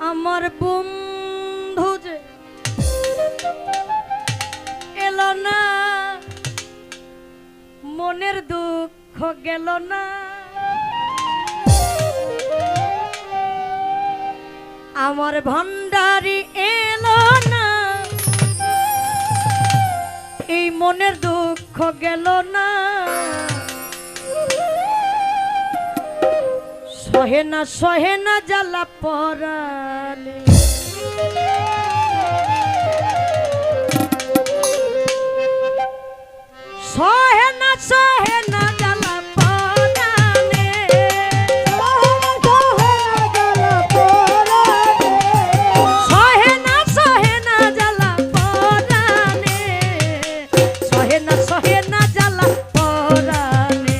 আমার বন্ধু যে এলো না, মনের দুঃখ গেল না। আমার ভান্ডারি এলো না, এই মনের দুঃখ গেল না। সহে না জ্বালা পরালে, সহে না জ্বালা পরালে, সহে না জ্বালা পরালে, সহে না জ্বালা পরালে,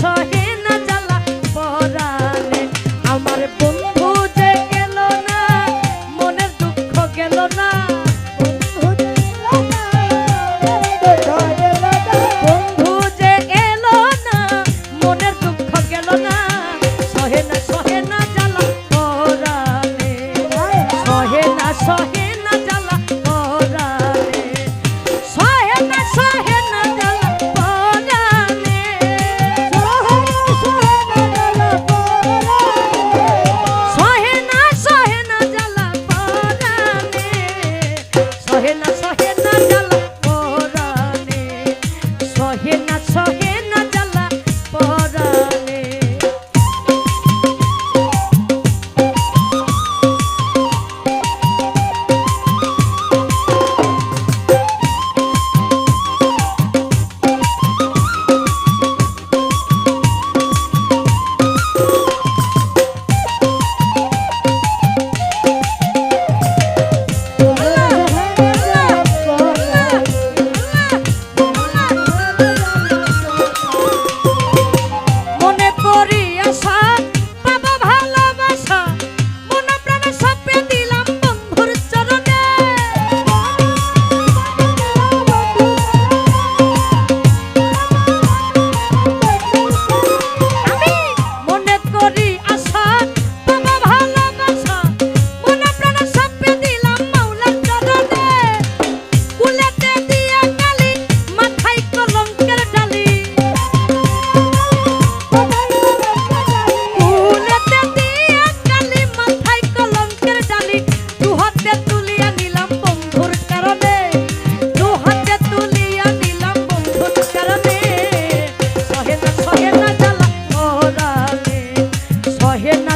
সহে না জ্বালা পরালে। আমার বন্ধু যে গেল না, মনের দুঃখ গেল না। বন্ধু যে এলো না, মনের দুঃখ গেল না। সহে না জ্বালা পরালে, সহে না জ্বালা পরালে, সহে না জ্বালা পরালে, সহে না জ্বালা পরালে, সহে না জ্বালা পরালে, সহে না জ্বালা পরালে। মনে করি আশা পাবো ভালোবাসা, মন প্রাণ সঁপে দিলাম বন্ধুর চরণে। আমি মনে করি আশা পাবো ভালোবাসা, মন প্রাণ সঁপে দিলাম মাওলার চরণে। কুলেতে দিয়া কালি, মাথায় কলঙ্কের ডালি, কুলেতে দিয়া কালি, মাথায় কলঙ্কের ডালি। দুহাতে তুলিয়া নিলাম বন্ধুর কারণে, দুহাতে তুলিয়া নিলাম বন্ধুর কারণে। সহে না জ্বালা পরালে, সহে না